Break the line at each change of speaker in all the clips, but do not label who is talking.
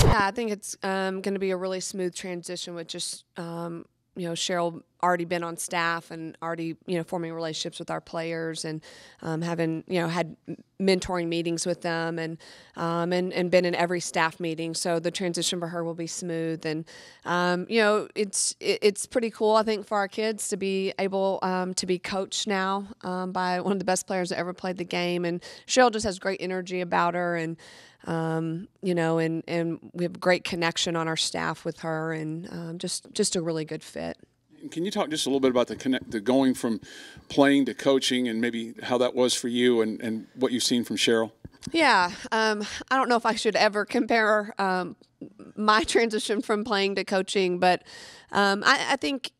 Yeah, I think it's going to be a really smooth transition with just Cheryl already been on staff and already forming relationships with our players and having had mentoring meetings with them and been in every staff meeting. So the transition for her will be smooth and it's pretty cool, I think, for our kids to be able to be coached now by one of the best players that ever played the game. And Cheryl just has great energy about her and and we have great connection on our staff with her and just a really good fit.
Can you talk just a little bit about the going from playing to coaching and maybe how that was for you and what you've seen from Cheryl?
Yeah, I don't know if I should ever compare my transition from playing to coaching, but I think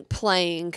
playing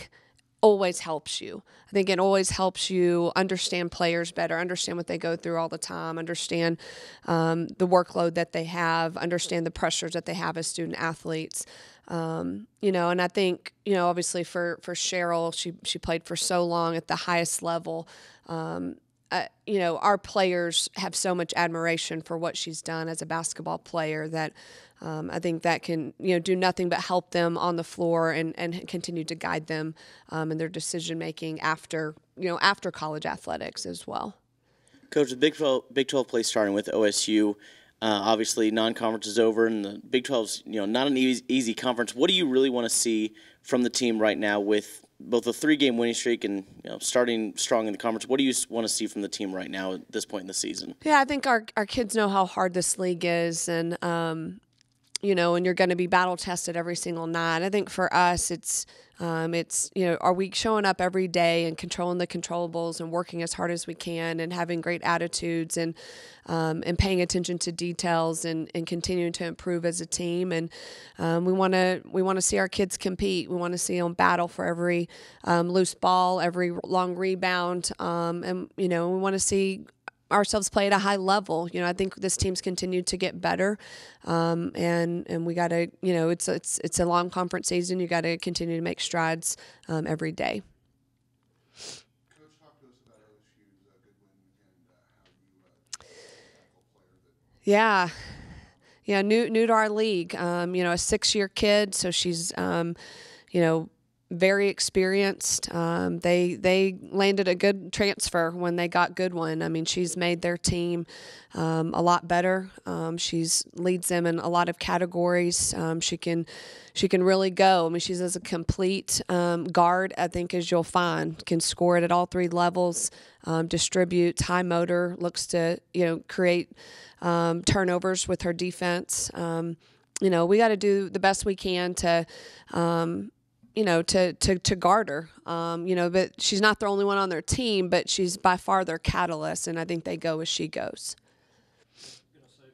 always helps you. I think it always helps you understand players better, understand what they go through all the time, understand the workload that they have, understand the pressures that they have as student athletes. And I think, obviously for Cheryl, she played for so long at the highest level. Our players have so much admiration for what she's done as a basketball player that I think that can, do nothing but help them on the floor and continue to guide them in their decision making after college athletics as well.
Coach, the Big 12 play starting with OSU. Obviously, non-conference is over, and the Big 12's not an easy conference. What do you really want to see from the team right now with both a 3-game winning streak and starting strong in the conference? What do you want to see from the team right now at this point in the season?
Yeah, I think our kids know how hard this league is, and and you're going to be battle tested every single night. I think for us, it's are we showing up every day and controlling the controllables and working as hard as we can and having great attitudes and paying attention to details and continuing to improve as a team. And we want to see our kids compete. We want to see them battle for every loose ball, every long rebound, and we want to see ourselves play at a high level. I think this team's continued to get better, and we got to, it's a long conference season. You got to continue to make strides every day.
Coach, talk to us about OSU's good win and how you tackle player that.
Yeah, new to our league. A 6-year kid, so she's very experienced. They landed a good transfer when they got Goodwin. I mean, she's made their team a lot better. She's leads them in a lot of categories. She can really go. I mean, she's as a complete guard, I think, as you'll find. Can score it at all 3 levels. Distributes, high motor, looks to create turnovers with her defense. We got to do the best we can to to guard her, but she's not the only one on their team, but she's by far their catalyst, and I think they go as she goes.
Say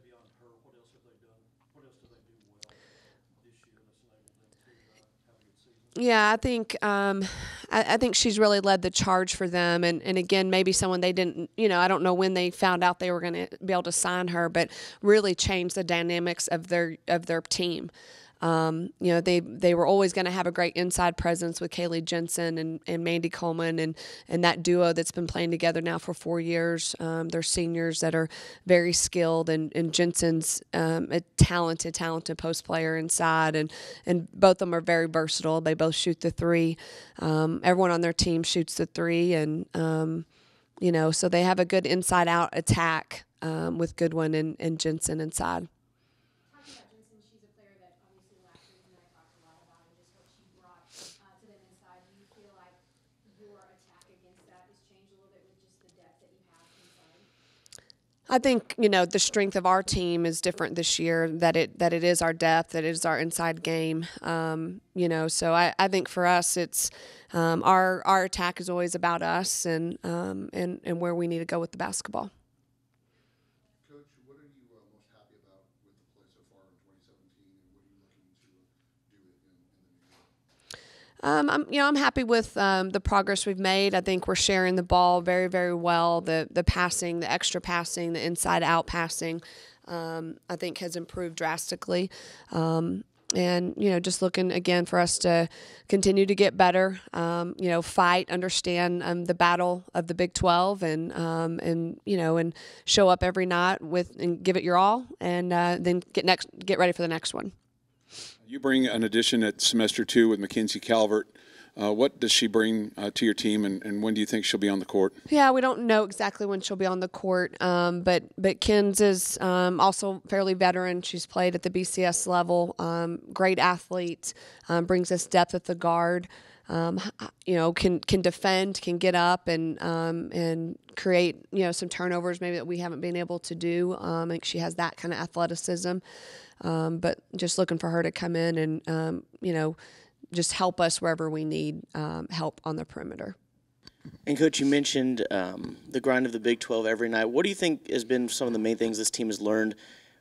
beyond her, what else have they done? What else do they do well this year that's enabled them to have a good season?
Yeah, I think she's really led the charge for them, and again, maybe someone they didn't, I don't know when they found out they were going to be able to sign her, but really changed the dynamics of their team. They were always going to have a great inside presence with Kaylee Jensen and Mandy Coleman and that duo that's been playing together now for 4 years. They're seniors that are very skilled, and Jensen's a talented post player inside, and both of them are very versatile. They both shoot the 3. Everyone on their team shoots the 3, and so they have a good inside out attack with Goodwin and Jensen inside.
She's a player that obviously last season I talked a lot about and just what she brought to them inside. Do you feel like your attack against that has changed a little bit with just the depth that you have inside?
I think the strength of our team is different this year. That it is our depth, that it is our inside game. So I think for us it's our attack is always about us and where we need to go with the basketball.
Coach, what are you most happy about with the play so far in 2017, and what are you looking to do in the new year?
I'm happy with the progress we've made. I think we're sharing the ball very, very well. The passing, the extra passing, the inside-out passing, I think has improved drastically. just looking again for us to continue to get better, fight, understand the battle of the Big 12 and show up every night and give it your all and then get ready for the next one.
You bring an addition at semester 2 with Mackenzie Calvert. What does she bring to your team, and when do you think she'll be on the court?
Yeah, we don't know exactly when she'll be on the court, but Kins is also fairly veteran. She's played at the BCS level, great athlete, brings us depth at the guard. Can defend, can get up and create some turnovers maybe that we haven't been able to do. I think she has that kind of athleticism, but just looking for her to come in and just help us wherever we need help on the perimeter.
And, Coach, you mentioned the grind of the Big 12 every night. What do you think has been some of the main things this team has learned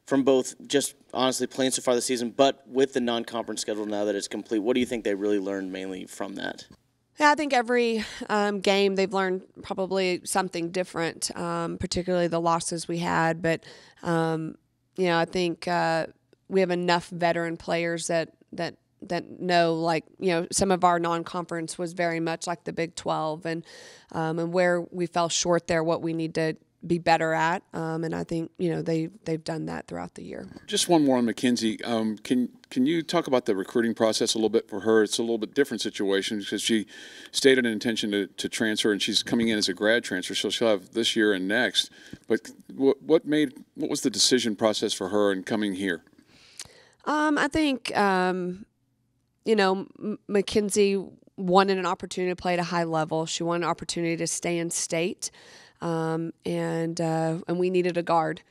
from both just honestly playing so far this season, but with the non-conference schedule now that it's complete? What do you think they really learned mainly from that?
Yeah, I think every game they've learned probably something different, particularly the losses we had. But, I think we have enough veteran players that know, some of our non-conference was very much like the Big 12 and where we fell short there, what we need to be better at. And I think, they've done that throughout the year.
Just one more on Mackenzie. Can you talk about the recruiting process a little bit for her? It's a little bit different situation because she stated an intention to transfer, and she's coming in as a grad transfer, so she'll have this year and next. But what was the decision process for her in coming here?
I think Mackenzie wanted an opportunity to play at a high level. She wanted an opportunity to stay in state, and we needed a guard.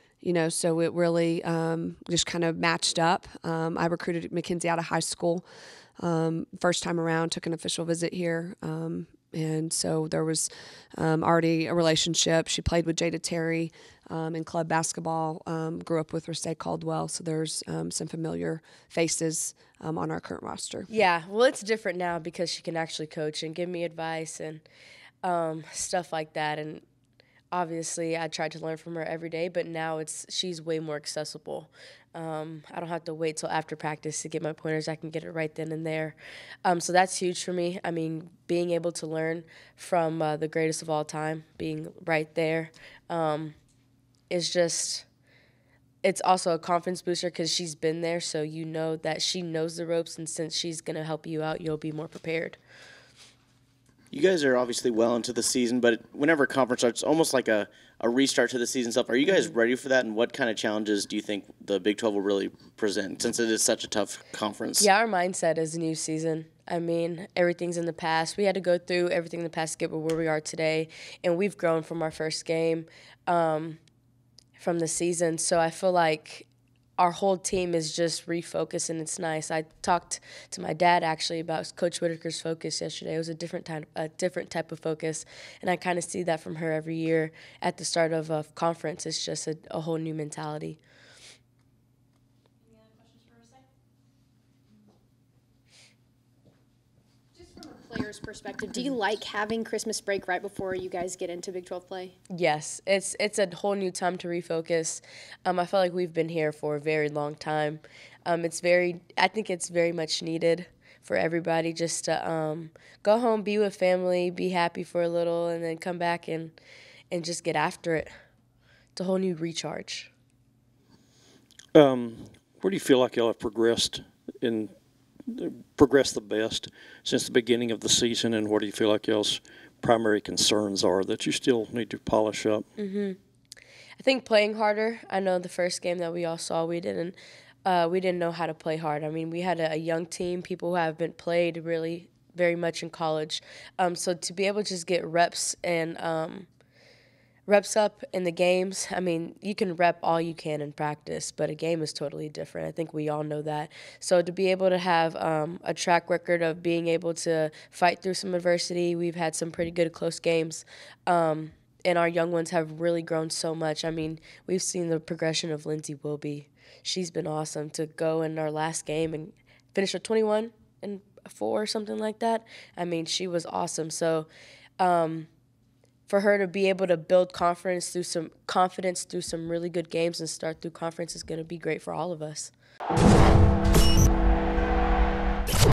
So it really just kind of matched up. I recruited Mackenzie out of high school first time around, took an official visit here. And so there was already a relationship. She played with Jada Terry in club basketball, grew up with Recee Caldwell. So there's some familiar faces on our current roster.
Yeah, well, it's different now because she can actually coach and give me advice and stuff like that. And obviously I tried to learn from her every day, but now she's way more accessible. I don't have to wait till after practice to get my pointers. I can get it right then and there. So that's huge for me. I mean, being able to learn from the greatest of all time, being right there, is just – it's also a confidence booster because she's been there, so you know that she knows the ropes, and since she's going to help you out, you'll be more prepared.
You guys are obviously well into the season, but whenever a conference starts, it's almost like a restart to the season stuff. Are you guys ready for that, and what kind of challenges do you think the Big 12 will really present since it is such a tough conference?
Yeah, our mindset is a new season. I mean, everything's in the past. We had to go through everything in the past to get where we are today, and we've grown from our first game from the season. So I feel like our whole team is just refocused, and it's nice. I talked to my dad actually about Coach Whitaker's focus yesterday. It was a different type of focus, and I kind of see that from her every year at the start of a conference. It's just a whole new mentality.
Any other questions for Recee? Just from a player's perspective, do you like having Christmas break right before you guys get into Big 12 play?
Yes, it's a whole new time to refocus. I feel like we've been here for a very long time. I think it's very much needed for everybody just to go home, be with family, be happy for a little, and then come back and just get after it. It's a whole new recharge.
Where do you feel like y'all have progressed the best since the beginning of the season, and what do you feel like y'all's primary concerns are that you still need to polish up?
I think playing harder. I know the first game that we all saw, we didn't know how to play hard. I mean, we had a young team, people who have been played really very much in college. So to be able to just get reps and reps up in the games, I mean, you can rep all you can in practice, but a game is totally different. I think we all know that. So to be able to have a track record of being able to fight through some adversity, we've had some pretty good close games, and our young ones have really grown so much. I mean, we've seen the progression of Lindsay Wilby. She's been awesome to go in our last game and finish with 21 and 4 or something like that. I mean, she was awesome. So for her to be able to build confidence through some really good games and start through conference is going to be great for all of us.